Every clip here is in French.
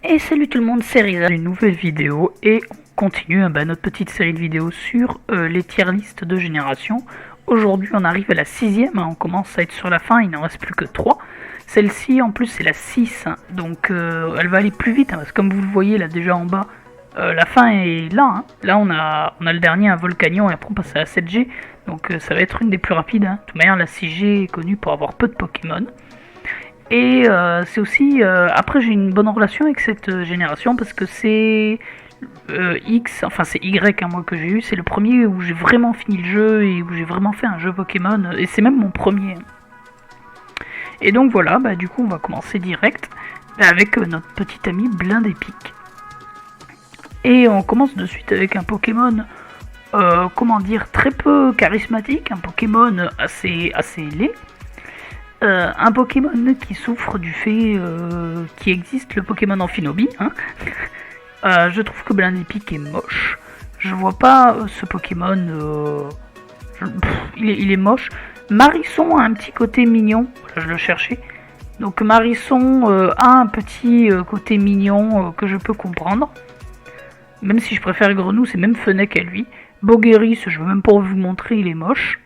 Et salut tout le monde, c'est Riza, une nouvelle vidéo et on continue notre petite série de vidéos sur les tier listes de génération. Aujourd'hui on arrive à la 6ème, on commence à être sur la fin, il n'en reste plus que 3. Celle-ci en plus c'est la 6, donc elle va aller plus vite, parce que comme vous le voyez là déjà en bas, la fin est là. Là on a le dernier, un Volcanion, et après on passe à la 7G, donc ça va être une des plus rapides. De toute manière la 6G est connue pour avoir peu de Pokémon. Et c'est aussi, après j'ai une bonne relation avec cette génération parce que c'est X, enfin c'est Y moi que j'ai eu, c'est le premier où j'ai vraiment fini le jeu et où j'ai vraiment fait un jeu Pokémon, et c'est même mon premier. Et donc voilà, du coup on va commencer direct avec notre petit ami Blindépic. Et on commence de suite avec un Pokémon, comment dire, très peu charismatique, un Pokémon assez laid. Un Pokémon qui souffre du fait qu'il existe le Pokémon Amphinobie. Je trouve que Blindépic est moche. Je vois pas ce Pokémon. Il est moche. Marisson a un petit côté mignon. Voilà, je le cherchais. Donc Marisson a un petit côté mignon que je peux comprendre. Même si je préfère Grenousse et même Fennec à lui. Bogeris, je veux même pas vous montrer, il est moche.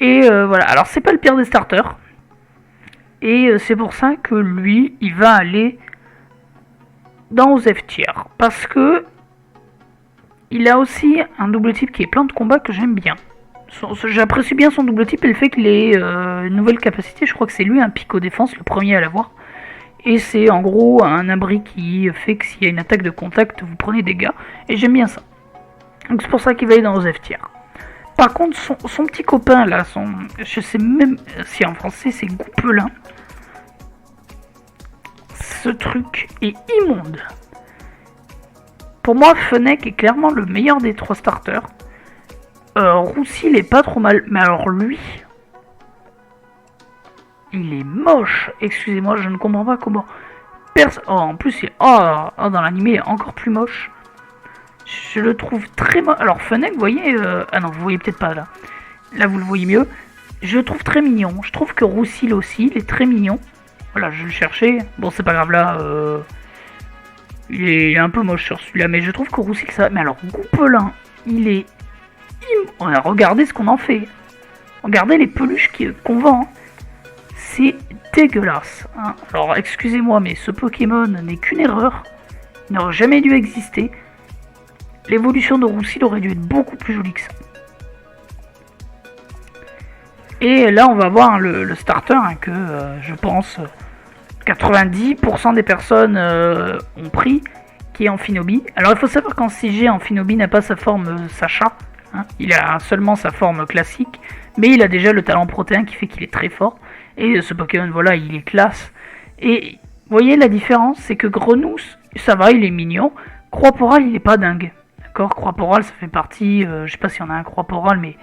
Et voilà, alors c'est pas le pire des starters. Et c'est pour ça que lui, il va aller dans aux F tier. Parce que il a aussi un double type qui est plein de combats que j'aime bien. J'apprécie bien son double type et le fait qu'il ait une nouvelle capacité. Je crois que c'est lui un pico défense, le premier à l'avoir. Et c'est en gros un abri qui fait que s'il y a une attaque de contact, vous prenez des dégâts. Et j'aime bien ça. Donc c'est pour ça qu'il va aller dans aux F tier. Par contre, son petit copain là, je sais même si en français c'est Goupelin. Ce truc est immonde. Pour moi, Fennec est clairement le meilleur des 3 starters. Roussi, il est pas trop mal, mais alors lui, il est moche. Excusez-moi, je ne comprends pas comment. En plus, dans l'anime, il est encore plus moche. Je le trouve très moche. Alors Fennec, vous voyez, ah non, vous voyez peut-être pas là. Là, vous le voyez mieux. Je le trouve très mignon. Je trouve que Roussi aussi, il est très mignon. Voilà, je le cherchais. Bon, c'est pas grave là. Il est un peu moche sur celui-là, mais je trouve que Roussi, ça. Mais alors, Goupelin, il est. Regardez ce qu'on en fait. Regardez les peluches qu'on vend. C'est dégueulasse. Alors, excusez-moi, mais ce Pokémon n'est qu'une erreur. Il n'aurait jamais dû exister. L'évolution de Roussi aurait dû être beaucoup plus jolie que ça. Et là, on va voir le starter que je pense 90% des personnes ont pris, qui est Amphinobie. Alors, il faut savoir qu'en 6G, Amphinobie n'a pas sa forme Sacha. Il a seulement sa forme classique, mais il a déjà le talent protéin qui fait qu'il est très fort. Et ce Pokémon, voilà, il est classe. Et vous voyez la différence, c'est que Grenousse, ça va, il est mignon. Croix-Poral, il est pas dingue. D'accord, Croix-Poral, ça fait partie, je sais pas si on a un Croix-Poral, mais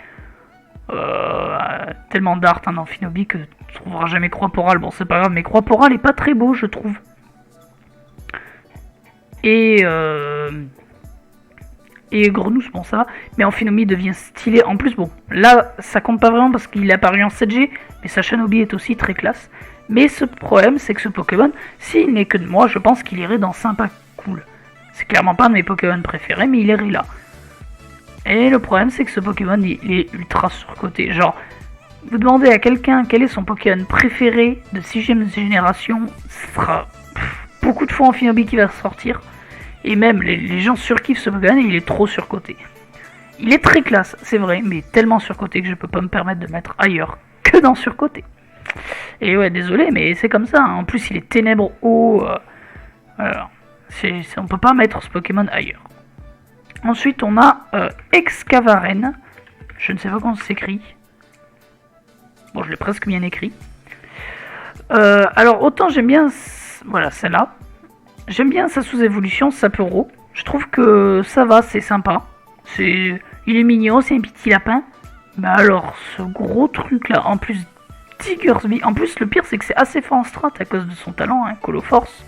tellement d'art en Amphinobie que tu trouveras jamais Croix-Poral. Bon, c'est pas grave, mais Croix-Poral est pas très beau, je trouve. Et Grenousse, bon, ça va. Mais Amphinobie devient stylé. En plus, bon, là, ça compte pas vraiment parce qu'il est apparu en 7G, mais sa Shinobi est aussi très classe. Mais ce problème, c'est que ce Pokémon, s'il n'est que de moi, je pense qu'il irait dans sympa cool. C'est clairement pas un de mes Pokémon préférés, mais il irait là. Et le problème, c'est que ce Pokémon, il est ultra surcoté. Genre, vous demandez à quelqu'un quel est son Pokémon préféré de 6ème génération, ce sera beaucoup de fois Amphinobie qui va sortir. Et même, les gens surkiffent ce Pokémon et il est trop surcoté. Il est très classe, c'est vrai, mais tellement surcoté que je peux pas me permettre de mettre ailleurs que dans surcoté. Et ouais, désolé, mais c'est comme ça. En plus, il est ténèbres haut. On peut pas mettre ce Pokémon ailleurs. Ensuite, on a Excavaren. Je ne sais pas comment ça s'écrit. Bon, je l'ai presque bien écrit. Alors, autant j'aime bien... Voilà, celle-là. J'aime bien sa sous-évolution, Sapero. Je trouve que ça va, c'est sympa. Il est mignon, c'est un petit lapin. Mais alors, ce gros truc-là, en plus, Diggersby. En plus, le pire, c'est que c'est assez fort en strat à cause de son talent, Coloforce.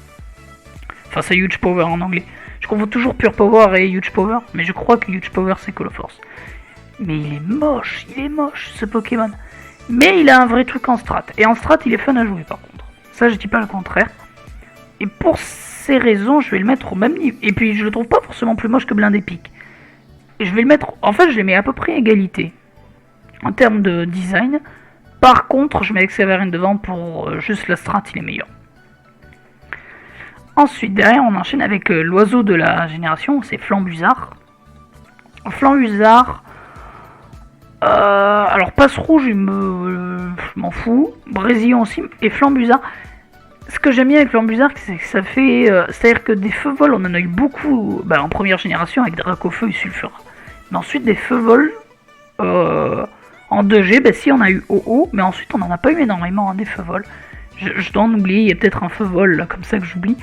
Enfin, c'est Huge Power en anglais. Je confonds toujours Pure Power et Huge Power, mais je crois que Huge Power c'est Coloforce. Mais il est moche ce Pokémon. Mais il a un vrai truc en strat. Et en strat, il est fun à jouer par contre. Ça, je dis pas le contraire. Et pour ces raisons, je vais le mettre au même niveau. Et puis je le trouve pas forcément plus moche que Blindé Peak. Et je vais le mettre... En fait, je les mets à peu près à égalité. En termes de design. Par contre, je mets Excavarine devant pour juste la strat, il est meilleur. Ensuite, derrière, on enchaîne avec l'oiseau de la génération, c'est Flambusard. Flambusard... alors, Passe Rouge, je m'en fous. Brésillon aussi. Et Flambusard... Ce que j'aime bien avec Flambusard, c'est que ça fait... c'est-à-dire que des feux vols, on en a eu beaucoup en première génération avec Dracofeu et Sulfura. Mais ensuite, des feux vols... en 2G, si on a eu OO, mais ensuite on n'en a pas eu énormément des feux vols. Je dois en oublier, il y a peut-être un feu vol là, comme ça que j'oublie.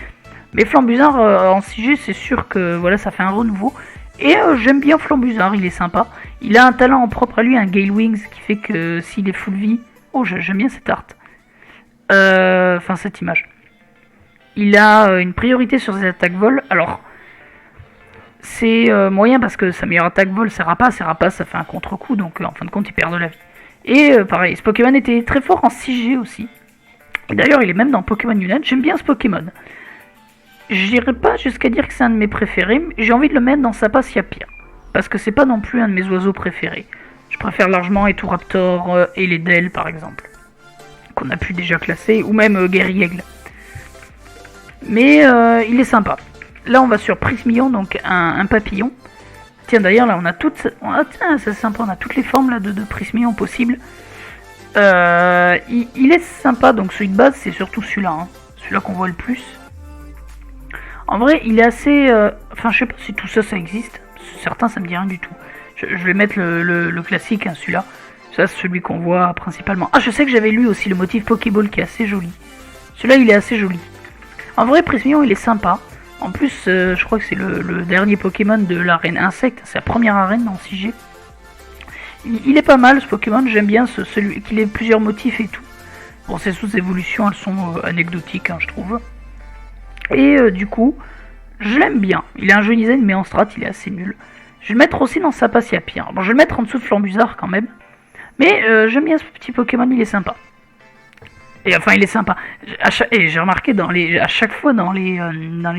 Mais Flambusard en 6G, c'est sûr que voilà, ça fait un renouveau. Et j'aime bien Flambusard, il est sympa. Il a un talent propre à lui, un Gale Wings, qui fait que s'il est full vie... Oh, j'aime bien cette art. Enfin, cette image. Il a une priorité sur ses attaques vol. Alors, c'est moyen parce que sa meilleure attaque vol, c'est Rapace. Et Rapace, ça fait un contre-coup, donc en fin de compte, il perd de la vie. Et pareil, ce Pokémon était très fort en 6G aussi. Et d'ailleurs, il est même dans Pokémon Unite. J'aime bien ce Pokémon. J'irai pas jusqu'à dire que c'est un de mes préférés, mais j'ai envie de le mettre dans Sapassia pire. Parce que c'est pas non plus un de mes oiseaux préférés. Je préfère largement Eturaptor et les Del, par exemple. Qu'on a pu déjà classer, ou même Guerrier Aigle. Mais il est sympa. Là, on va sur Prismillon, donc un papillon. Tiens, d'ailleurs, là, on a toutes... tiens, c'est sympa, on a toutes les formes là, de Prismillon possibles. Il est sympa, donc celui de base, c'est surtout celui-là. Hein. Celui-là qu'on voit le plus. En vrai, il est assez... Enfin, je sais pas si tout ça, ça existe. Certains, ça me dit rien du tout. Je vais mettre le classique, hein, celui-là. Ça, c'est celui qu'on voit principalement. Ah, je sais que j'avais lu aussi le motif Pokéball qui est assez joli. Celui-là, il est assez joli. En vrai, Prismillon, il est sympa. En plus, je crois que c'est le dernier Pokémon de l'arène Insecte. C'est la première arène en 6G. Il est pas mal, ce Pokémon. J'aime bien celui qu'il ait plusieurs motifs et tout. Bon, ses sous-évolutions, elles sont anecdotiques, hein, je trouve. Et du coup, je l'aime bien. Il est un jeu Zen, mais en strat, il est assez nul. Je vais le mettre aussi dans Sapassia pire. Bon, je vais le mettre en dessous de Flambusard quand même. Mais j'aime bien ce petit Pokémon, il est sympa. Et enfin, il est sympa. Et j'ai remarqué à chaque fois dans les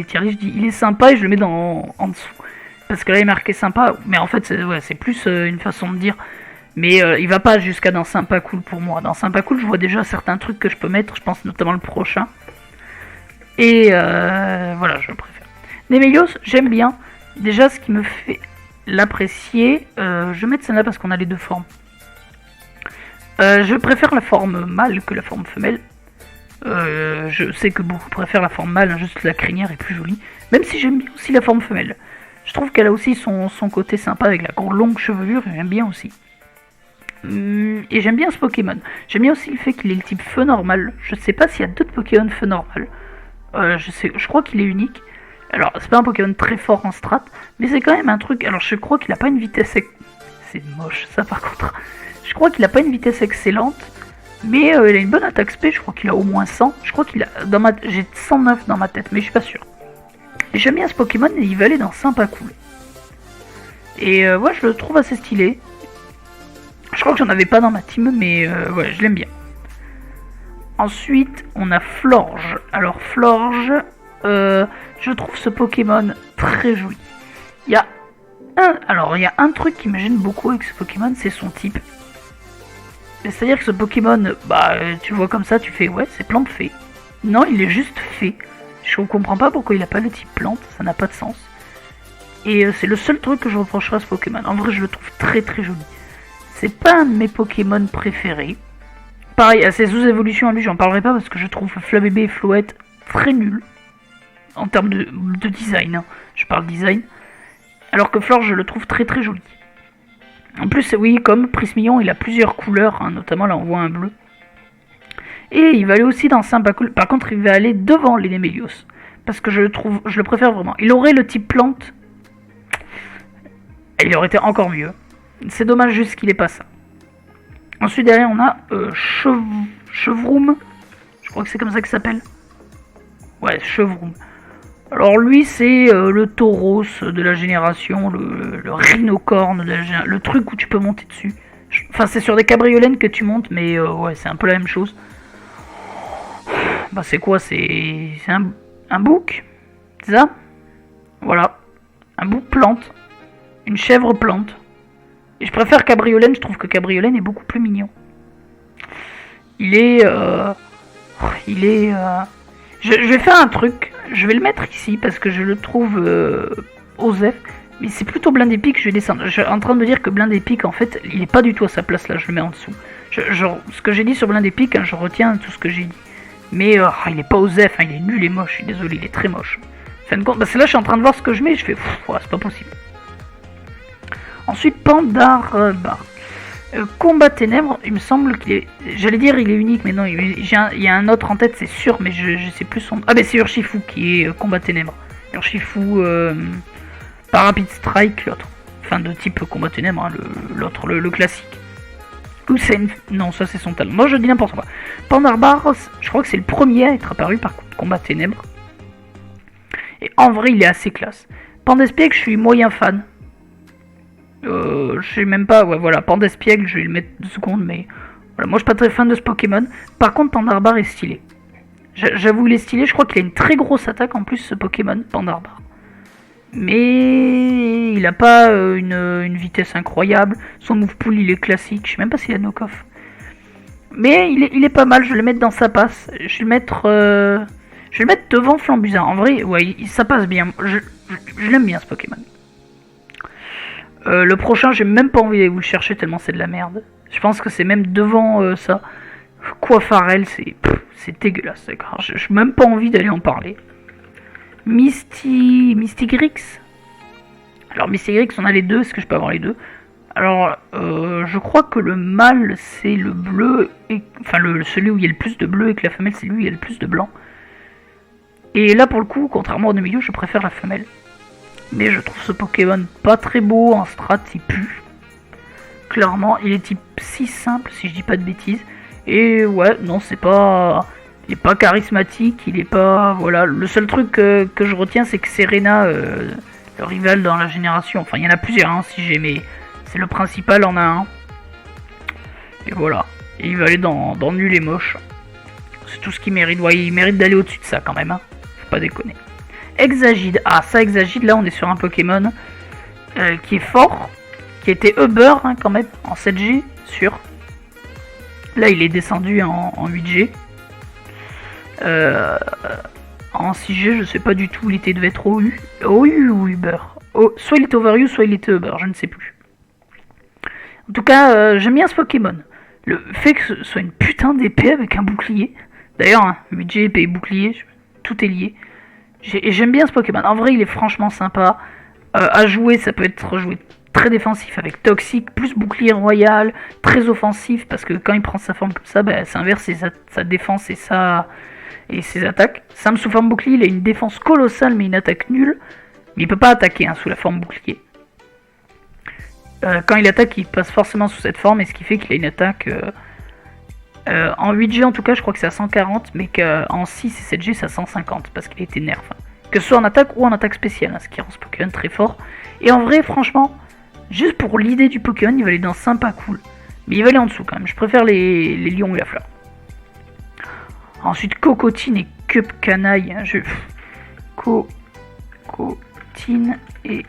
tier lists, je dis il est sympa et je le mets en dessous. Parce que là, il est marqué sympa. Mais en fait, c'est plus une façon de dire. Mais il va pas jusqu'à dans sympa cool pour moi. Dans sympa cool, je vois déjà certains trucs que je peux mettre. Je pense notamment le prochain. Et voilà, je préfère. Nemelios, j'aime bien. Déjà, ce qui me fait l'apprécier, je vais mettre celle-là parce qu'on a les deux formes. Je préfère la forme mâle que la forme femelle. Je sais que beaucoup préfèrent la forme mâle, hein, juste la crinière est plus jolie. Même si j'aime bien aussi la forme femelle. Je trouve qu'elle a aussi son côté sympa avec la longue chevelure, j'aime bien aussi. Et j'aime bien ce Pokémon. J'aime bien aussi le fait qu'il ait le type feu normal. Je sais pas s'il y a d'autres Pokémon feu normal. Je crois qu'il est unique. Alors, c'est pas un Pokémon très fort en strat, mais c'est quand même un truc... Alors, je crois qu'il a pas une vitesse... C'est moche, ça, par contre. Je crois qu'il a pas une vitesse excellente, mais il a une bonne attaque spé, je crois qu'il a au moins 100. Je crois qu'il a... J'ai 109 dans ma tête, mais je suis pas sûr. Et j'aime bien ce Pokémon, et il va aller dans Sympa Cool. Et ouais, je le trouve assez stylé. Je crois que j'en avais pas dans ma team, mais ouais, je l'aime bien. Ensuite, on a Florge. Alors, Florge... je trouve ce Pokémon très joli. Il y a un truc qui me gêne beaucoup avec ce Pokémon, c'est son type. C'est-à-dire que ce Pokémon, tu le vois comme ça, tu fais ouais, c'est plante fée. Non, il est juste fée. Je comprends pas pourquoi il a pas le type plante, ça n'a pas de sens. Et c'est le seul truc que je reprocherai à ce Pokémon. En vrai, je le trouve très très joli. C'est pas un de mes Pokémon préférés. Pareil, à ses sous-évolutions à lui, j'en parlerai pas parce que je trouve Flabébé et Floette très nuls. En termes de design, hein. Je parle design. Alors que Florge, je le trouve très très joli. En plus, oui, comme Prismillon, il a plusieurs couleurs, hein, notamment là on voit un bleu. Et il va aller aussi dans Sympa Cool. Par contre, il va aller devant les Nemelios. Parce que je le préfère vraiment. Il aurait le type plante. Et il aurait été encore mieux. C'est dommage juste qu'il ait pas ça. Ensuite, derrière, on a Chevroom. Je crois que c'est comme ça qu'il s'appelle. Ouais, Chevroom. Alors lui, c'est le tauros de la génération, le rhinocorne de la génération, le truc où tu peux monter dessus. Enfin, c'est sur des cabriolènes que tu montes, mais ouais, c'est un peu la même chose. Bah, c'est quoi? C'est un bouc? C'est ça? Voilà. Un bouc plante. Une chèvre plante. Et je préfère Cabriolène, je trouve que Cabriolène est beaucoup plus mignon. Il est... Je vais faire un truc. Je vais le mettre ici parce que je le trouve osef. Mais c'est plutôt Blindé Pique, je vais descendre. Je suis en train de me dire que Blindé Pique, en fait, il est pas du tout à sa place là, je le mets en dessous. Ce que j'ai dit sur Blindé Pique, hein, je retiens tout ce que j'ai dit. Mais il est pas osef, hein, il est nul et moche, je suis désolé, il est très moche. Fin de compte, parce que là je suis en train de voir ce que je mets et je fais, c'est pas possible. Ensuite, Pandarbar. Combat Ténèbres, il me semble qu'il est... J'allais dire il est unique, mais non, il y a un autre en tête, c'est sûr, mais je sais plus son... Ah ben c'est Urshifu qui est Combat Ténèbres. Urshifu, pas Rapid Strike, l'autre. Enfin, de type Combat Ténèbres, hein, l'autre, le classique. Ou c'est une... Non, ça c'est son talent. Moi je dis n'importe quoi. Pandarbar, je crois que c'est le premier à être apparu par Combat Ténèbres. Et en vrai, il est assez classe. Pandespiègle, je suis moyen fan. Je sais même pas, ouais, voilà, Pandespiègle, je vais le mettre 2 secondes, mais voilà, moi je suis pas très fan de ce Pokémon. Par contre, Pandarbar est stylé. J'avoue, il est stylé, je crois qu'il a une très grosse attaque en plus, ce Pokémon, Pandarbar. Mais il a pas une vitesse incroyable. Son move pool, il est classique, je sais même pas s'il a knock-off. Mais il est pas mal, je vais le mettre dans sa passe. Je vais le mettre devant Flambuza. En vrai, ouais, ça passe bien. Je l'aime bien ce Pokémon. Le prochain, j'ai même pas envie d'aller vous le chercher tellement c'est de la merde. Je pense que c'est même devant ça. Quafarel, c'est dégueulasse. J'ai même pas envie d'aller en parler. Mystigrix. Alors Mystigrix, on a les deux. Est-ce que je peux avoir les deux? Alors, je crois que le mâle c'est le bleu, enfin celui où il y a le plus de bleu, et que la femelle c'est lui où il y a le plus de blanc. Et là pour le coup, contrairement au milieu, je préfère la femelle. Mais je trouve ce Pokémon pas très beau, en strat il pue. Clairement, il est type si simple si je dis pas de bêtises. Et ouais, non c'est pas... Il est pas charismatique, il est pas... Voilà, le seul truc que je retiens c'est que Serena, le rival dans la génération, enfin il y en a plusieurs hein, si j'ai, mais c'est le principal en a un. Et voilà, et il va aller dans nul et moche. C'est tout ce qu'il mérite, ouais, il mérite d'aller au-dessus de ça quand même, hein. Faut pas déconner. Exagide, ah ça Exagide, là on est sur un Pokémon qui est fort, qui était Uber hein, quand même, en 7G, sûr. Là il est descendu en 8G. En 6G je sais pas du tout, il devait être OU ou Uber. Soit il était Overu, soit il était Uber, je ne sais plus. En tout cas, j'aime bien ce Pokémon. Le fait que ce soit une putain d'épée avec un bouclier. D'ailleurs, hein, 8G, épée et bouclier, tout est lié. J'aime bien ce Pokémon. En vrai, il est franchement sympa. À jouer, ça peut être joué très défensif avec Toxic, plus bouclier royal, très offensif, parce que quand il prend sa forme comme ça, bah, ça inverse sa défense et ses attaques. Sam sous forme bouclier, il a une défense colossale, mais une attaque nulle. Mais il peut pas attaquer hein, sous la forme bouclier. Quand il attaque, il passe forcément sous cette forme, et ce qui fait qu'il a une attaque... en 8G en tout cas je crois que c'est à 140, mais qu'en 6 et 7G c'est à 150 parce qu'il a été nerf. Que ce soit en attaque ou en attaque spéciale, hein, ce qui rend ce Pokémon très fort. Et en vrai franchement, juste pour l'idée du Pokémon, il va aller dans sympa cool. Mais il va aller en dessous quand même, je préfère les lions et la fleur. Ensuite Cocotine et Cup Canaille. Cocotine et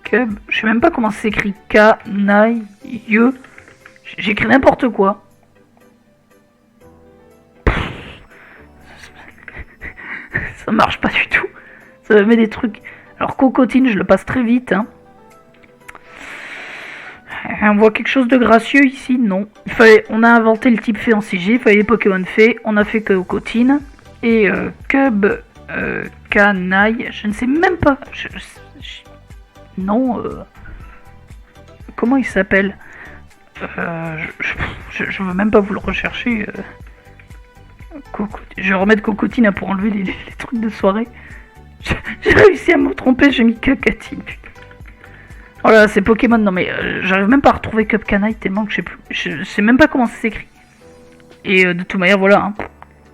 Cub. Je sais même pas comment s'écrit Canaille. J'écris n'importe quoi. Ça marche pas du tout. Ça me met des trucs. Alors Cocotine, je le passe très vite. Hein. On voit quelque chose de gracieux ici? Non. On a inventé le type fée en CG. Il fallait les Pokémon fées. On a fait Cocotine. Et Cub Canaille. Je ne sais même pas. Non. Comment il s'appelle? Je veux même pas vous le rechercher. Je vais remettre Cocotine pour enlever les trucs de soirée. J'ai réussi à me tromper, j'ai mis Cacatine. Oh là, c'est Pokémon, non mais j'arrive même pas à retrouver Cup Canaille tellement que je sais même pas comment ça s'écrit. Et de toute manière, voilà. Hein.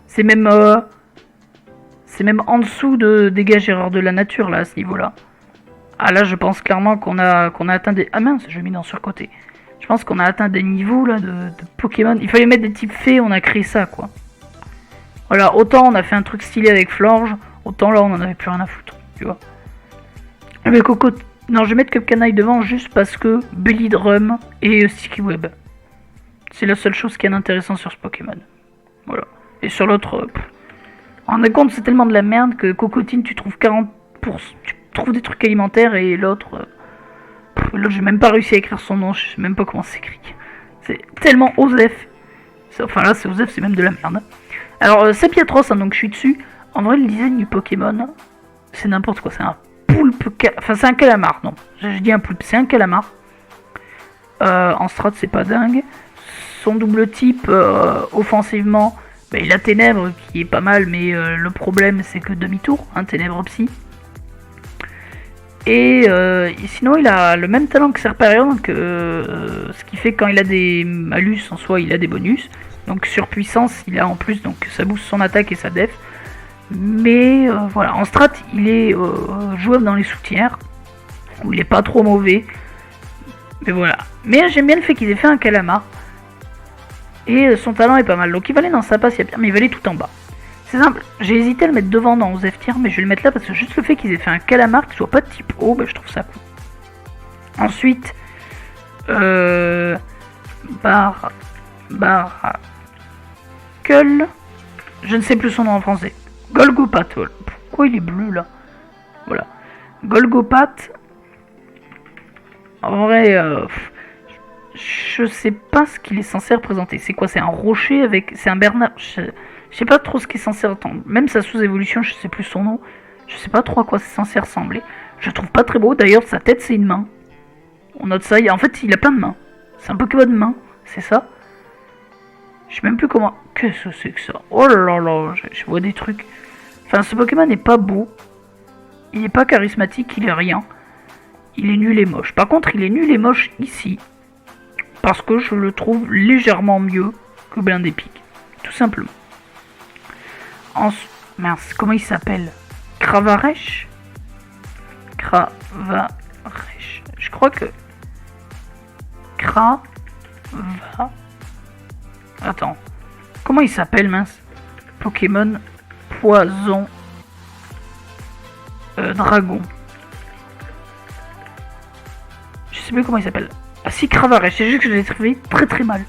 C'est même en dessous de Dégage Erreur de la Nature là à ce niveau-là. Ah là, je pense clairement qu'on a atteint des... Ah mince, je l'ai mis dans surcoté. Je pense qu'on a atteint des niveaux là de Pokémon. Il fallait mettre des types fées, on a créé ça quoi. Voilà, autant on a fait un truc stylé avec Florge, Autant là, on en avait plus rien à foutre, tu vois. Mais Coco... Non, je vais mettre Cupcanaille devant juste parce que Belly Drum et Sticky Web. C'est la seule chose qui est intéressante sur ce Pokémon. Voilà. Et sur l'autre... En compte, c'est tellement de la merde que Cocotine, tu trouves 40%... Tu trouves des trucs alimentaires et l'autre... L'autre, j'ai même pas réussi à écrire son nom, je sais même pas comment c'est écrit. C'est tellement Osef. Enfin là, c'est Osef, c'est même de la merde. Alors, c'est Pietros, hein, donc je suis dessus. En vrai, le design du Pokémon, c'est n'importe quoi. C'est un poulpe... Enfin, c'est un calamar, non. Je dis un poulpe, c'est un calamar. En strat, c'est pas dingue. Son double type, offensivement, bah, il a Ténèbres, qui est pas mal, mais le problème, c'est que demi-tour, hein, Ténèbres Psy. Et sinon, il a le même talent que Serperion, ce qui fait que quand il a des malus, en soi, il a des bonus. Donc sur puissance, il a en plus, donc ça booste son attaque et sa def. Mais voilà, en strat, il est jouable dans les sous-tiers, où il est pas trop mauvais. Mais voilà. Mais j'aime bien le fait qu'il ait fait un calamar. Et son talent est pas mal. Donc il va aller dans sa passe, mais il va aller tout en bas. C'est simple, j'ai hésité à le mettre devant dans Osef Tier, mais je vais le mettre là parce que juste le fait qu'ils aient fait un calamar qui soit pas de type O, bah, je trouve ça cool. Ensuite, Kull, je ne sais plus son nom en français. Golgopat, voilà. Pourquoi il est bleu là? Voilà. Golgopat, en vrai, je sais pas ce qu'il est censé représenter. C'est quoi? C'est un rocher avec... C'est un Bernard... Je sais pas trop ce qu'il est censé attendre. Même sa sous-évolution, je sais plus son nom. Je sais pas trop à quoi c'est censé ressembler. Je le trouve pas très beau. D'ailleurs, sa tête, c'est une main. On note ça. En fait, il a plein de mains. C'est un Pokémon de main. C'est ça. Je sais même plus comment... Qu'est-ce que c'est que ça? Oh là là, je vois des trucs. Enfin, ce Pokémon n'est pas beau. Il n'est pas charismatique. Il est rien. Il est nul et moche. Par contre, il est nul et moche ici. Parce que je le trouve légèrement mieux que Blindépic. Tout simplement. Mince, comment il s'appelle? Cravaresh. Je crois que... Attends. Comment il s'appelle, mince? Pokémon Poison Dragon. Je sais plus comment il s'appelle. Ah si, Cravaresh. C'est juste que je l'ai trouvé très très mal.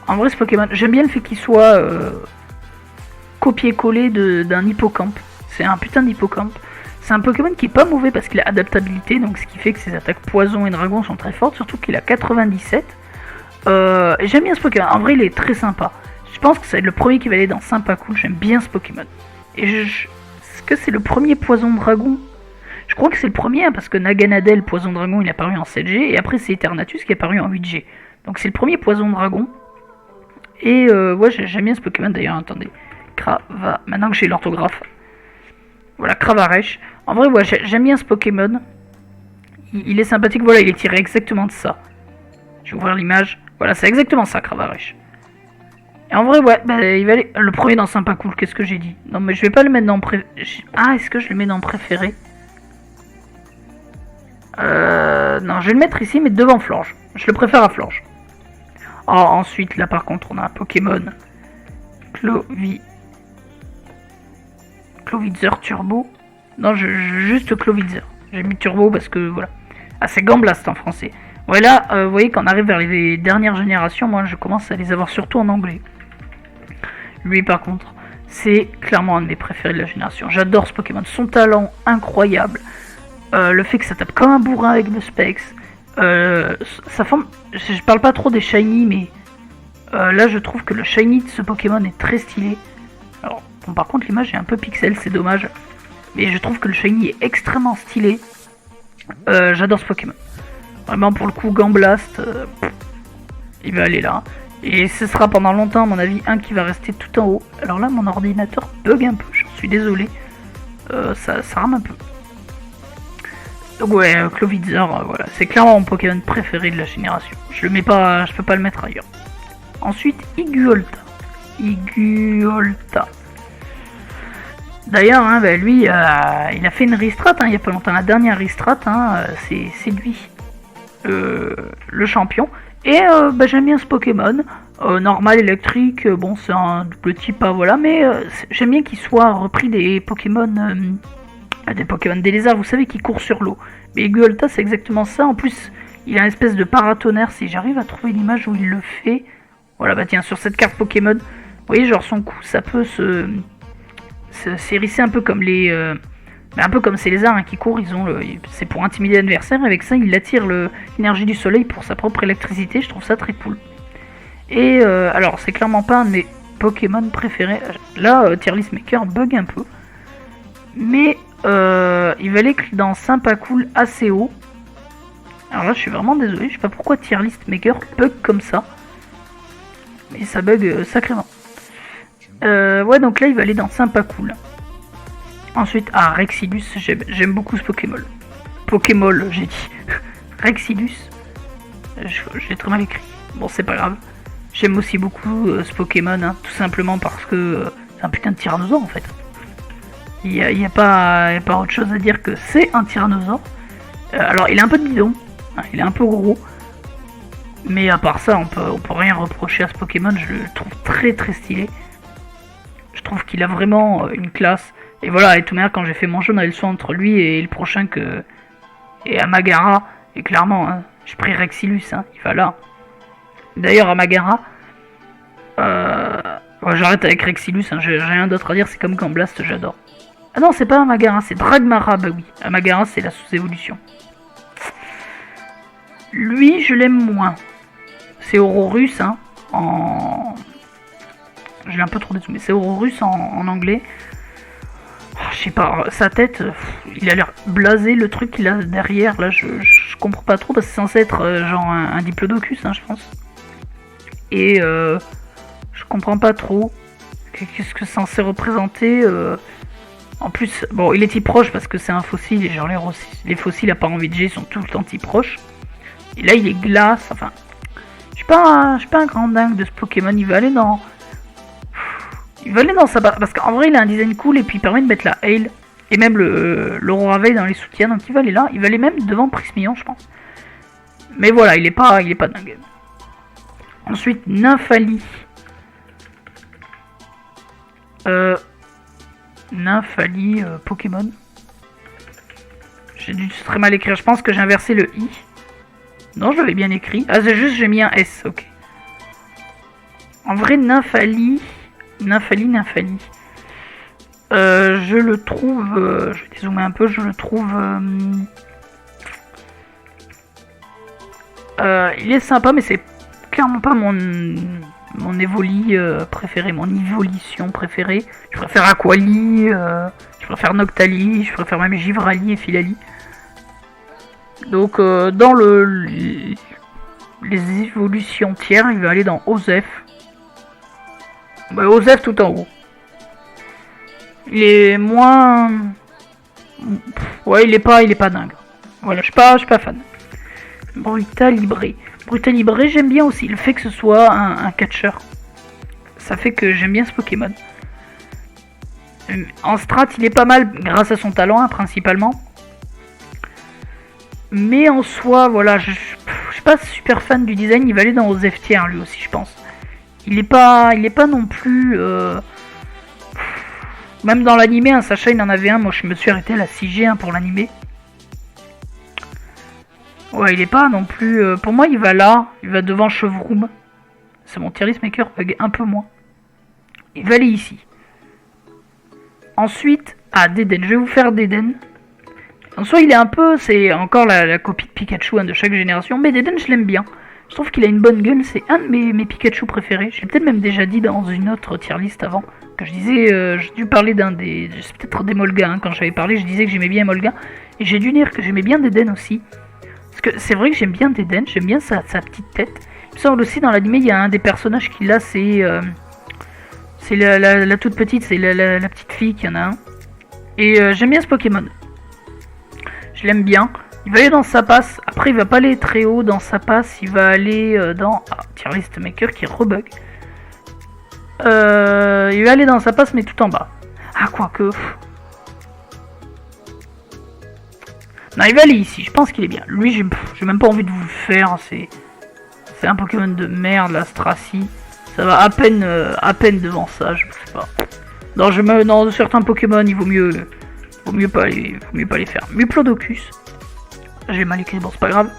En vrai, ce Pokémon... J'aime bien le fait qu'il soit... copier-coller d'un hippocampe. C'est un putain d'hippocampe. C'est un Pokémon qui est pas mauvais parce qu'il a adaptabilité, donc ce qui fait que ses attaques poison et dragon sont très fortes, surtout qu'il a 97. J'aime bien ce Pokémon. En vrai, il est très sympa. Je pense que ça va être le premier qui va aller dans sympa cool. J'aime bien ce Pokémon. Et est-ce que c'est le premier poison dragon? Je crois que c'est le premier, hein, parce que Naganadel, poison dragon, il est apparu en 7G, et après c'est Eternatus qui est apparu en 8G. Donc c'est le premier poison dragon. Et ouais, j'aime bien ce Pokémon d'ailleurs, attendez. Maintenant que j'ai l'orthographe. Voilà, Cravaresh. En vrai, ouais, j'aime bien ce Pokémon. Il est sympathique, voilà, il est tiré exactement de ça. Je vais ouvrir l'image. Voilà, c'est exactement ça, Cravaresh. Et en vrai, ouais, bah, il va aller... Le premier dans sympa cool, qu'est-ce que j'ai dit? Non, mais je vais pas le mettre dans Ah, est-ce que je le mets dans préféré? Non, je vais le mettre ici, mais devant Florge. Je le préfère à Florge. Oh, ensuite, là, par contre, on a un Pokémon. Clovitzer Turbo. Non, juste Clovitzer. J'ai mis Turbo parce que, voilà. Ah, c'est Gamblast en français. Voilà, vous voyez, quand on arrive vers les dernières générations, moi, je commence à les avoir surtout en anglais. Lui, par contre, c'est clairement un de mes préférés de la génération. J'adore ce Pokémon. Son talent, incroyable. Le fait que ça tape comme un bourrin avec le Specs. Sa forme... Je parle pas trop des Shiny, mais... là, je trouve que le Shiny de ce Pokémon est très stylé. Alors, bon, par contre, l'image est un peu pixel, c'est dommage. Mais je trouve que le Shiny est extrêmement stylé. J'adore ce Pokémon. Vraiment, pour le coup, Gamblast, il va aller là. Et ce sera pendant longtemps, à mon avis, un qui va rester tout en haut. Alors là, mon ordinateur bug un peu, j'en suis désolé. Ça rame un peu. Donc ouais, Clovitzer, voilà, c'est clairement mon Pokémon préféré de la génération. Je peux pas le mettre ailleurs. Ensuite, Iguolta. D'ailleurs, hein, bah, lui, il a fait une restrat, hein, il y a pas longtemps, la dernière restrat, hein, c'est lui, le champion. Et bah, j'aime bien ce Pokémon. Normal, électrique, bon c'est un double type, voilà, mais j'aime bien qu'il soit repris des Pokémon, des lézards, vous savez, qui courent sur l'eau. Mais Gualta c'est exactement ça, en plus il a une espèce de paratonnerre, si j'arrive à trouver l'image où il le fait. Voilà, bah tiens, sur cette carte Pokémon, vous voyez, genre son cou, ça peut s'hérisser un peu comme un peu comme ces lézards qui courent, c'est pour intimider l'adversaire, avec ça il attire l'énergie du soleil pour sa propre électricité, je trouve ça très cool. Et alors, c'est clairement pas un de mes Pokémon préférés. Là, Tierlist Maker bug un peu. Mais il valait que dans Sympacool assez haut. Alors là, je suis vraiment désolé. Je sais pas pourquoi Tierlist Maker bug comme ça. Mais ça bug sacrément. Ouais, donc là, il va aller dans Sympacool. Ensuite, Rexilus. J'aime beaucoup ce Pokémon. Pokémon, j'ai dit. Rexilus. Je l'ai très mal écrit. Bon, c'est pas grave. J'aime aussi beaucoup ce Pokémon, hein, tout simplement parce que c'est un putain de tyrannosaure en fait. Il y a pas autre chose à dire que c'est un tyrannosaure. Alors il est un peu de bidon, hein, il est un peu gros. Mais à part ça, on peut rien reprocher à ce Pokémon, je le trouve très très stylé. Je trouve qu'il a vraiment une classe. Et voilà, et tout manière, quand j'ai fait mon jeu, on avait le choix entre lui et le prochain et Amagara. Et clairement, hein, j'ai pris Rexilus, hein, il va là. D'ailleurs, Amagara, j'arrête avec Rexilus, hein, j'ai rien d'autre à dire, c'est comme quand Blast, j'adore. Ah non, c'est pas Amagara, c'est Dragmara, bah oui. Amagara, c'est la sous-évolution. Lui, je l'aime moins. C'est Aurorus, hein, je l'ai un peu trop dézoomé, c'est Aurorus en anglais. Oh, je sais pas, sa tête, il a l'air blasé, le truc qu'il a derrière, là, je comprends pas trop, parce que c'est censé être genre un Diplodocus, hein, je pense. Et je comprends pas trop qu'est-ce que c'est censé représenter. En plus, bon, il est si proche parce que c'est un fossile et genre les fossiles à part en VG sont tout le temps si proches. Et là, il est glace. Enfin, je suis pas un grand dingue de ce Pokémon. Il va aller dans sa barre parce qu'en vrai, il a un design cool et puis il permet de mettre la Hail et même l'Aurora Veil dans les soutiens. Donc il va aller là. Il va aller même devant Prismillon, je pense. Mais voilà, il est pas dingue. Ensuite, Nymphali. Nymphali Pokémon. J'ai dû très mal écrire. Je pense que j'ai inversé le I. Non, je l'avais bien écrit. Ah, c'est juste j'ai mis un S, ok. En vrai, Nymphali. Nymphali. Je le trouve... je vais dézoomer un peu. Je le trouve... il est sympa, mais c'est clairement pas mon évoli préféré, mon évolution préférée. Je préfère Aquali, je préfère Noctali, je préfère même Givrali et Filali. Donc dans les évolutions tiers, il va aller dans Osef. Bah, Osef tout en haut. Il est moins... Ouais, il est pas dingue. Voilà, je suis pas fan. Brutalibré, j'aime bien aussi le fait que ce soit un catcher. Ça fait que j'aime bien ce Pokémon. En strat, il est pas mal grâce à son talent, hein, principalement. Mais en soi, voilà, je suis pas super fan du design. Il va aller dans Osef tiers, lui aussi, je pense. Il est pas non plus... Même dans l'animé, un Sacha, il en avait un. Moi, je me suis arrêté à la 6G pour l'animé. Ouais, il est pas non plus... pour moi, il va là. Il va devant Chevroom. C'est mon Tierlist Maker bug un peu moins. Il va aller ici. Ensuite, Deden. Je vais vous faire Deden. En soi, il est un peu... C'est encore la copie de Pikachu, hein, de chaque génération. Mais Deden, je l'aime bien. Je trouve qu'il a une bonne gueule. C'est un de mes Pikachu préférés. J'ai peut-être même déjà dit dans une autre tier list avant. Que je disais... j'ai dû parler d'un des... C'est peut-être des Molga. Hein, quand j'avais parlé, je disais que j'aimais bien Molga. Et j'ai dû dire que j'aimais bien Deden aussi. Parce que c'est vrai que j'aime bien Deden. J'aime bien sa petite tête. Il me semble aussi dans l'anime, il y a un des personnages qu'il a, c'est la toute petite, c'est la petite fille qui en a un. Et j'aime bien ce Pokémon. Je l'aime bien. Il va aller dans sa passe. Après, il va pas aller très haut dans sa passe. Il va aller dans... Tierlist Maker qui rebug. Il va aller dans sa passe, mais tout en bas. Ah, quoique... Non, il va aller ici. Je pense qu'il est bien. Lui, j'ai même pas envie de vous le faire. C'est un Pokémon de merde, la Stracy. Ça va à peine devant ça, je sais pas. Non, dans certains Pokémon, il vaut mieux pas les faire. Muplodocus. J'ai mal écrit, bon c'est pas grave.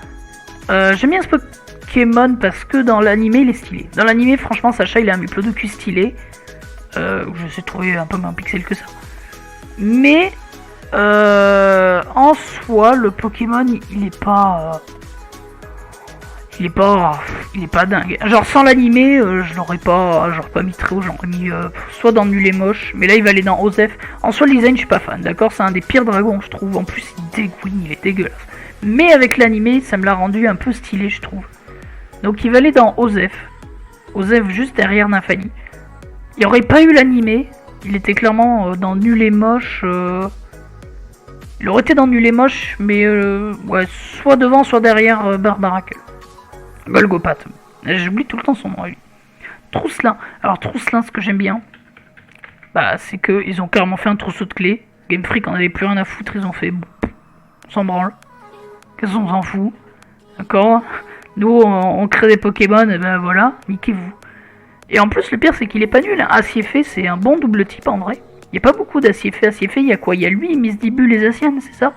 J'aime bien ce Pokémon parce que dans l'animé il est stylé. Dans l'animé, franchement, Sacha il a un Muplodocus stylé. Je sais trouver un peu moins pixel que ça. Mais en soi, le Pokémon il est pas. Il est pas dingue. Genre sans l'animé, je l'aurais pas mis très haut, j'aurais mis soit dans Nul et Moche, mais là il va aller dans Osef. En soi le design je suis pas fan, d'accord, c'est un des pires dragons je trouve, en plus il dégouine, il est dégueulasse. Mais avec l'animé ça me l'a rendu un peu stylé je trouve. Donc il va aller dans Osef. Osef juste derrière Nymphanie. Il n'y aurait pas eu l'animé, il était clairement dans Nul et Moche. Il aurait été dans Nul et Moche, mais ouais, soit devant soit derrière Barbaracle. Golgopath. J'oublie tout le temps son nom à lui. Trousselin. Alors Trousselin, ce que j'aime bien, bah c'est que ils ont carrément fait un trousseau de clés. Game Freak en avait plus rien à foutre, ils ont fait on s'en branle. Qu'est-ce qu'on s'en fout? D'accord. Nous on crée des Pokémon, et ben voilà, niquez-vous. Et en plus le pire c'est qu'il est pas nul. Hein. Acier fait c'est un bon double type en vrai. Il y a pas beaucoup d'acier fait. Acier fait il y a quoi? Il y a lui, Misdibule et Zacian, c'est ça?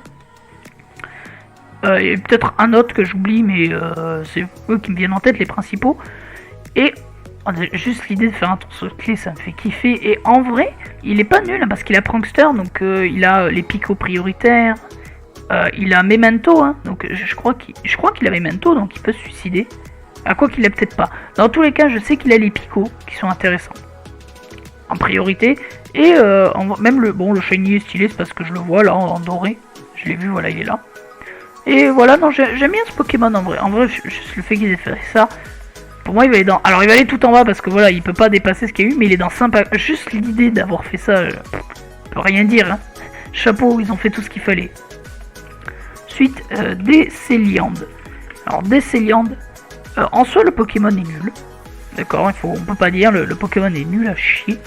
Et peut-être un autre que j'oublie, mais c'est eux qui me viennent en tête, les principaux. Et juste l'idée de faire un tour sur clé, ça me fait kiffer. Et en vrai, il est pas nul, hein, parce qu'il a Prankster, donc il a les picots prioritaires. Il a Memento, hein, donc je crois qu'il a Memento, donc il peut se suicider. À quoi qu'il a peut-être pas. Dans tous les cas, je sais qu'il a les picots, qui sont intéressants. En priorité. Et même le shiny est stylé, c'est parce que je le vois là, en doré. Je l'ai vu, voilà, il est là. Et voilà, non, j'aime bien ce Pokémon en vrai. En vrai, juste le fait qu'ils aient fait ça, pour moi, il va aller dans. Alors, il va aller tout en bas parce que voilà, il peut pas dépasser ce qu'il y a eu, mais il est dans sympa. Juste l'idée d'avoir fait ça, peut rien dire. Hein. Chapeau, ils ont fait tout ce qu'il fallait. Ensuite, Décéliande. Alors, Décéliande, en soi, le Pokémon est nul. D'accord, on peut pas dire, le Pokémon est nul à chier.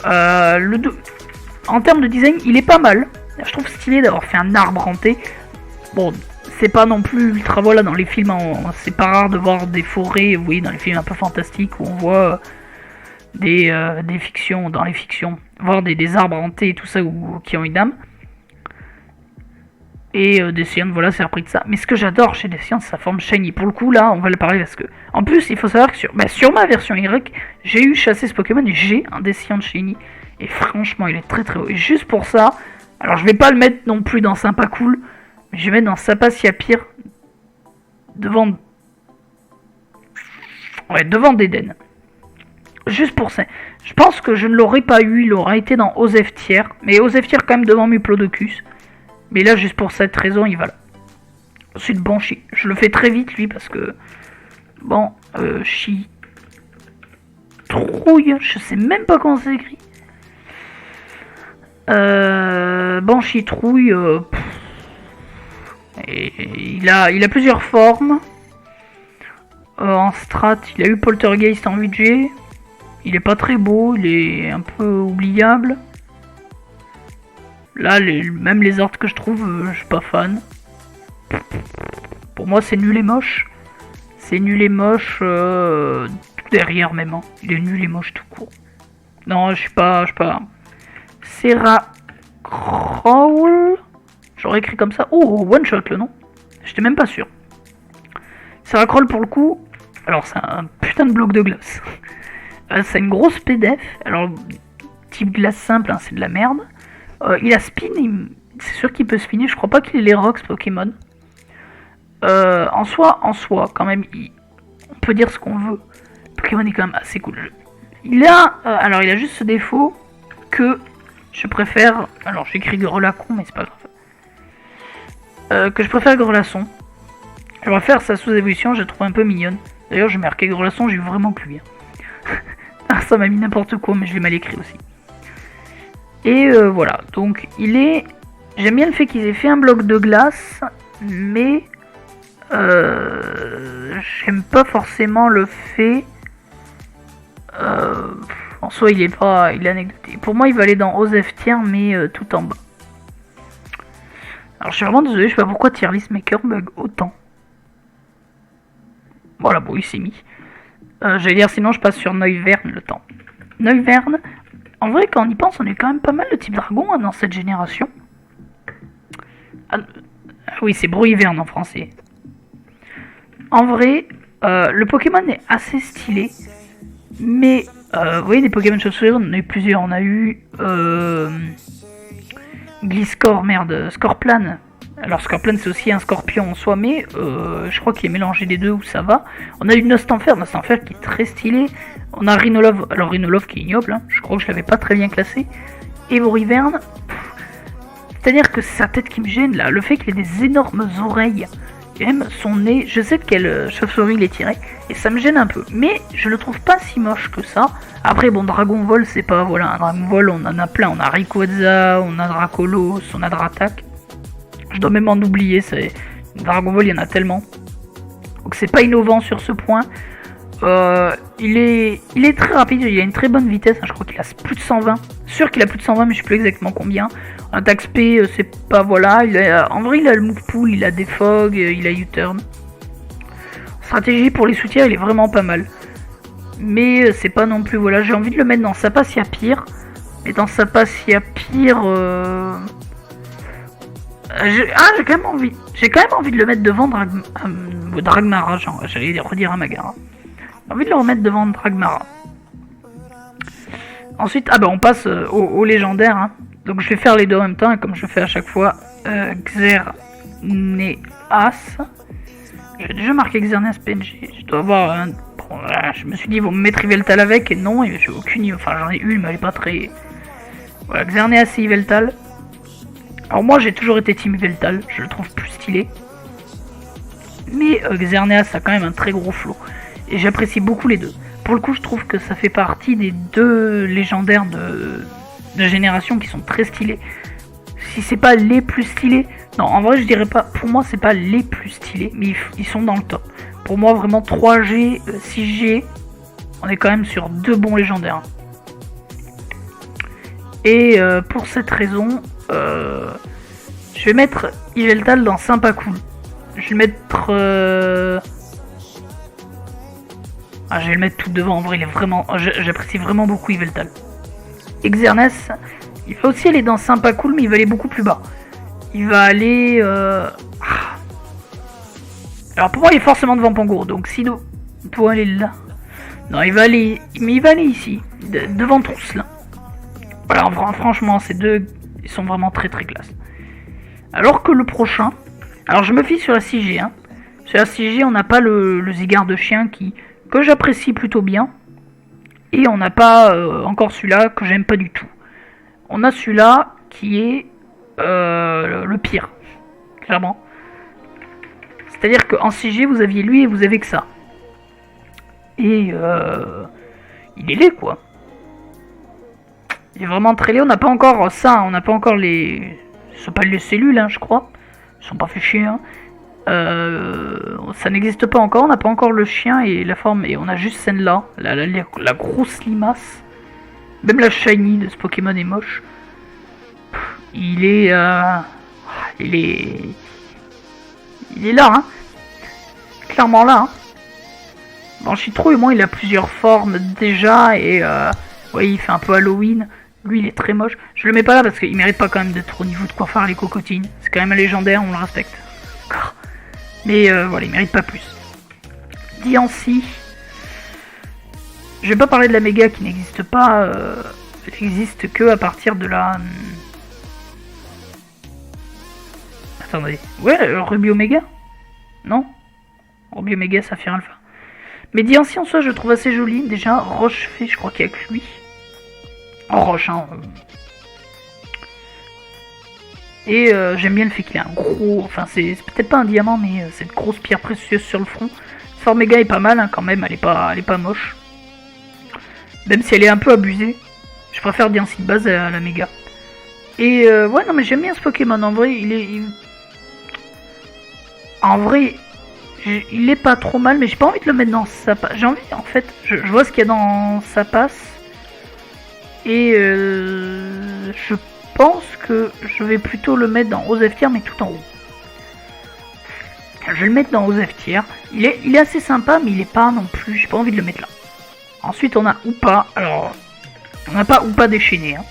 En termes de design, il est pas mal. Je trouve stylé d'avoir fait un arbre hanté. Bon, c'est pas non plus ultra voilà dans les films, c'est pas rare de voir des forêts, oui, dans les films un peu fantastiques où on voit des fictions, dans les fictions, voir des arbres hantés et tout ça qui ont une âme. Et Décéliande, voilà, c'est repris de ça. Mais ce que j'adore chez Décéliande, c'est sa forme shiny. Pour le coup, là, on va le parler parce que. En plus, il faut savoir que sur ma version Y, j'ai eu chassé ce Pokémon et j'ai un Décéliande shiny. Et franchement, il est très très haut. Et juste pour ça, alors je vais pas le mettre non plus dans Sympa Cool. Mais je vais mettre dans Sapatia Pire devant Deden. Juste pour ça. Je pense que je ne l'aurais pas eu, il aurait été dans Osef Tier. Mais Osef Tier quand même devant Muplodocus. Mais là, juste pour cette raison, il va là. Ensuite, Banshee. Je le fais très vite, lui, parce que... Bon, Chi... Trouille, je sais même pas comment c'est écrit. Banshee Trouille... Et il a plusieurs formes. En strat, il a eu Poltergeist en 8G. Il est pas très beau, il est un peu oubliable. Là, même les arts que je trouve, je suis pas fan. Pour moi, c'est nul et moche. C'est nul et moche tout derrière même. Hein. Il est nul et moche tout court. Non, je suis pas. Serra Crawl. J'aurais écrit comme ça. Oh, one shot le nom. J'étais même pas sûr. Serra Crawl pour le coup. Alors, c'est un putain de bloc de glace. C'est une grosse PDF. Alors, type glace simple, hein, c'est de la merde. Il a spin. C'est sûr qu'il peut spinner. Je crois pas qu'il ait les rocks Pokémon. En soi, quand même, on peut dire ce qu'on veut. Pokémon est quand même assez cool. Il a juste ce défaut que je préfère. Alors, j'écris Grelacon, mais c'est pas grave. Que je préfère Grelasson. Je préfère sa sous-évolution, je la trouve un peu mignonne. D'ailleurs, j'ai marqué Grelasson, j'ai vraiment que lui. Hein. Ça m'a mis n'importe quoi, mais je l'ai mal écrit aussi. Et voilà, donc j'aime bien le fait qu'ils aient fait un bloc de glace, mais j'aime pas forcément le fait. En soi, il est anecdoté. Pour moi, il va aller dans Osef Tier, mais tout en bas. Alors, je suis vraiment désolé, je sais pas pourquoi Tier List Maker bug autant. Voilà, bon, il s'est mis. J'allais dire sinon je passe sur Noivern le temps. Noivern, en vrai quand on y pense on est quand même pas mal de type dragon dans cette génération. Oui c'est Broivern en français. En vrai, le Pokémon est assez stylé. Mais, vous voyez des Pokémon chauve-souris, on en a eu plusieurs. On a eu Gliscor, Scorplan. Alors Scorplan c'est aussi un scorpion en soi, mais je crois qu'il est mélangé des deux où ça va. On a eu Nostanfer qui est très stylé. On a Rhinolove, alors Rhinolove qui est ignoble, hein. Je crois que je l'avais pas très bien classé. Et Broivern, c'est-à-dire que c'est sa tête qui me gêne là, le fait qu'il ait des énormes oreilles. Et même son nez, je sais de quelle chauve-souris il est tiré, et ça me gêne un peu. Mais je le trouve pas si moche que ça. Après bon, Dragon Vol c'est pas, voilà, un Dragon Vol on en a plein. On a Rayquaza, on a Dracolos, on a Dratak. Je dois même en oublier, Dragon Ball il y en a tellement. Donc c'est pas innovant sur ce point. Il est très rapide, il a une très bonne vitesse, hein, je crois qu'il a plus de 120. Sûr qu'il a plus de 120 mais je sais plus exactement combien. Attaque SP c'est pas, voilà, en vrai il a le move pool, il a des fog, il a U-turn. Stratégie pour les soutiens il est vraiment pas mal. Mais c'est pas non plus, voilà, j'ai envie de le mettre dans Sapacia Pire. Mais dans Sapacia Pire... j'ai quand même envie de le mettre devant Dragmara, genre, j'allais redire Amagara. J'ai envie de le remettre devant Dragmara. Ensuite, on passe au légendaire, hein. Donc je vais faire les deux en même temps, et comme je fais à chaque fois, Xerneas. J'ai déjà marqué Xerneas PNG, je dois avoir un... Bon, je me suis dit, ils vont me mettre Yveltal avec, et non, j'ai aucune... Enfin, j'en ai une, mais elle est pas très... Voilà, Xerneas et Yveltal. Alors moi j'ai toujours été team Yveltal, je le trouve plus stylé. Mais Xerneas a quand même un très gros flow. Et j'apprécie beaucoup les deux. Pour le coup je trouve que ça fait partie des deux légendaires de génération qui sont très stylés. Si c'est pas les plus stylés... Non en vrai je dirais pas, pour moi c'est pas les plus stylés, mais ils sont dans le top. Pour moi vraiment 3G, 6G, on est quand même sur deux bons légendaires. Et pour cette raison... je vais mettre Yveltal dans Sympa Cool. Je vais mettre... je vais le mettre tout devant, en vrai il est vraiment... J'apprécie vraiment beaucoup Yveltal. Xerneas, il va aussi aller dans Sympa Cool, mais il va aller beaucoup plus bas. Il va aller... Alors pour moi il est forcément devant Pangour, donc Sido doit aller là. Non il va aller... Mais il va aller ici, devant Trousse là. Voilà, franchement ces deux... Ils sont vraiment très très classe. Alors que le prochain... Alors je me fie sur la 6G. Hein. Sur la 6G, on n'a pas le Zygarde de chien que j'apprécie plutôt bien. Et on n'a pas encore celui-là que j'aime pas du tout. On a celui-là qui est le pire. Clairement. C'est-à-dire qu'en 6G, vous aviez lui et vous avez que ça. Et il est laid quoi. Il est vraiment très laid, on n'a pas encore ça, on n'a pas encore les... Ce sont pas les cellules, hein, je crois. Ils sont pas fait chier, hein. Ça n'existe pas encore, on n'a pas encore le chien et la forme, et on a juste celle-là, la grosse limace. Même la shiny de ce Pokémon est moche. Il est là, hein. Clairement là, hein. Banchitro, et moi, il a plusieurs formes déjà, et ouais, il fait un peu Halloween. Lui il est très moche. Je le mets pas là parce qu'il mérite pas quand même d'être au niveau de quoi faire les cocotines. C'est quand même un légendaire, on le respecte. Mais voilà, il mérite pas plus. Diancie. Je vais pas parler de la méga qui n'existe pas. Elle existe que à partir de la... Attendez. Ouais, Ruby Omega. Non, Ruby Omega, Saphir Alpha. Mais Diancie en soi je le trouve assez joli. Déjà, Rochefait, je crois qu'il y a que lui. En roche, hein. Et j'aime bien le fait qu'il ait un gros... Enfin, c'est peut-être pas un diamant, mais cette grosse pierre précieuse sur le front. Sa méga est pas mal, hein, quand même, elle est pas moche. Même si elle est un peu abusée. Je préfère Diancie de base à la méga. Et ouais, non, mais j'aime bien ce Pokémon, en vrai, En vrai, il est pas trop mal, mais j'ai pas envie de le mettre dans sa passe. J'ai envie, en fait, je vois ce qu'il y a dans sa passe. Et je pense que je vais plutôt le mettre dans Osef Tier, mais tout en haut. Je vais le mettre dans Osef Tier. Il est assez sympa, mais il est pas non plus... J'ai pas envie de le mettre là. Ensuite on a Hoopa, alors on n'a pas Hoopa déchaîné, hein.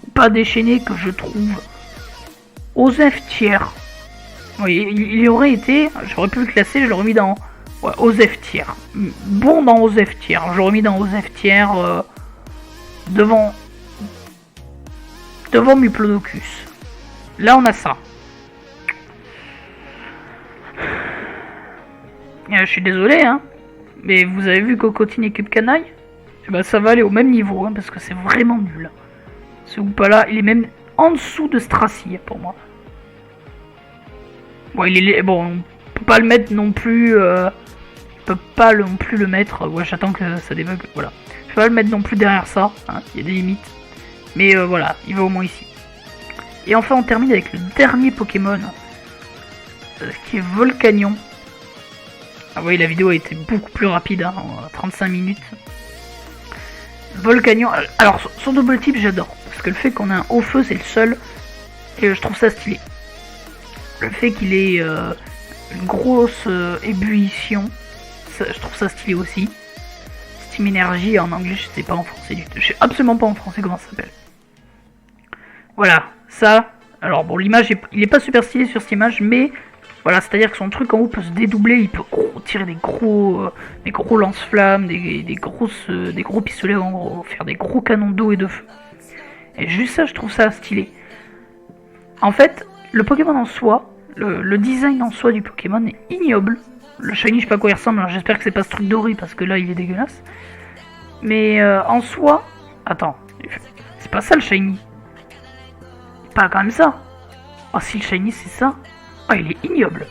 Hoopa déchaîné que je trouve aux F tiers. Oui, il y aurait été, j'aurais pu le classer, je l'aurais mis dans aux F tiers. Bon dans aux F tiers, j'aurais mis dans aux F tiers devant Muplodocus. Là on a ça. Je suis désolé, hein, mais vous avez vu Cocotine et Cube Canaille, eh ben, ça va aller au même niveau, hein, parce que c'est vraiment nul. Ce Hoopa là, il est même en dessous de Stracy pour moi. Bon, bon, on peut pas le mettre non plus. On peut pas non plus le mettre. Ouais, j'attends que ça débug. Voilà. Je peux pas le mettre non plus derrière ça. Hein, il y a des limites. Mais voilà, il va au moins ici. Et enfin, on termine avec le dernier Pokémon, qui est Volcanion. Ah oui, la vidéo a été beaucoup plus rapide, hein, 35 minutes. Volcanion, alors son double type j'adore, parce que le fait qu'on ait un haut feu c'est le seul, et je trouve ça stylé. Le fait qu'il ait une grosse ébullition, je trouve ça stylé aussi. Steam Energy en anglais, je sais pas en français du tout, je sais absolument pas en français comment ça s'appelle. Voilà, ça, alors bon l'image, il est pas super stylé sur cette image, mais... Voilà, c'est-à-dire que son truc en haut peut se dédoubler, il peut tirer des gros lance-flammes, des gros pistolets en gros, faire des gros canons d'eau et de feu. Et juste ça, je trouve ça stylé. En fait, le Pokémon en soi, le design en soi du Pokémon est ignoble. Le shiny, je sais pas à quoi il ressemble, alors j'espère que c'est pas ce truc doré parce que là il est dégueulasse. Mais en soi, attends, c'est pas ça le shiny. C'est pas quand même ça. Oh si le shiny c'est ça. Oh, il est ignoble.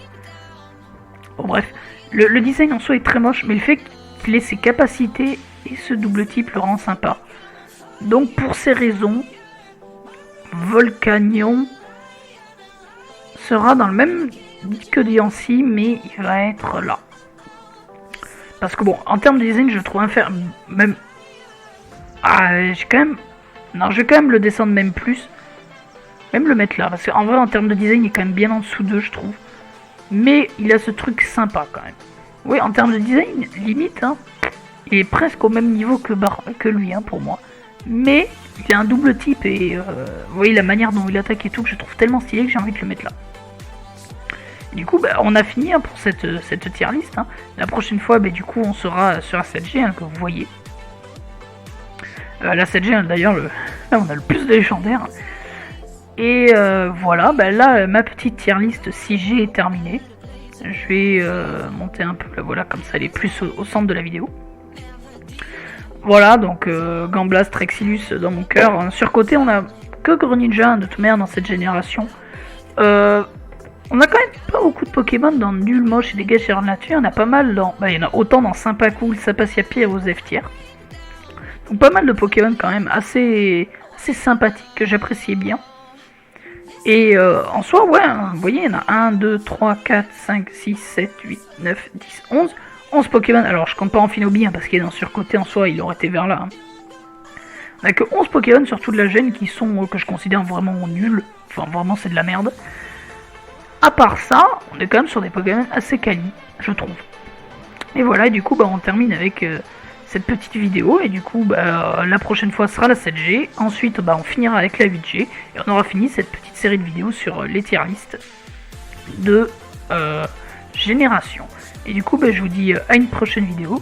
Bon bref, le design en soi est très moche, mais le fait qu'il ait ses capacités et ce double type le rend sympa. Donc pour ces raisons, Volcanion sera dans le même que Diancie, mais il va être là. Parce que bon, en termes de design, je trouve même... Ah, j'ai quand même... Non, je vais quand même le descendre même plus. Même le mettre là, parce qu'en vrai en termes de design il est quand même bien en dessous d'eux je trouve. Mais il a ce truc sympa quand même. Oui, en termes de design, limite, hein, il est presque au même niveau que lui hein, pour moi. Mais il a un double type et vous voyez la manière dont il attaque et tout que je trouve tellement stylé que j'ai envie de le mettre là. Et du coup bah, on a fini hein, pour cette tier list. Hein. La prochaine fois bah, du coup on sera sur la 7G hein, que vous voyez. La 7G hein, d'ailleurs là on a le plus de légendaires. Et voilà, bah là ma petite tier list 6G est terminée. Je vais monter un peu, là, voilà, comme ça elle est plus au centre de la vidéo. Voilà, donc Gamblas, Trexilus dans mon cœur. Surcoté, on a que Greninja de toute manière dans cette génération. On a quand même pas beaucoup de Pokémon dans Nul, Moche et Dégageur de Nature. Il y en a pas mal dans. Bah, il y en a autant dans Sympacool, Sapasiapi et aux F tiers. Donc pas mal de Pokémon quand même assez sympathiques que j'appréciais bien. Et en soi, ouais, vous voyez, il y en a 1, 2, 3, 4, 5, 6, 7, 8, 9, 10, 11. 11 Pokémon, alors je compte pas Amphinobi, hein, parce qu'il est dans surcoté en soi, il aurait été vers là. Hein. On a que 11 Pokémon sur toute la gêne qui sont, que je considère vraiment nuls. Enfin, vraiment, c'est de la merde. À part ça, on est quand même sur des Pokémon assez quali, je trouve. Et voilà, et du coup, bah, on termine avec cette petite vidéo. Et du coup, bah, la prochaine fois sera la 7G. Ensuite, bah, on finira avec la 8G. Et on aura fini cette petite série de vidéos sur les tier lists de génération. Et du coup, bah, je vous dis à une prochaine vidéo.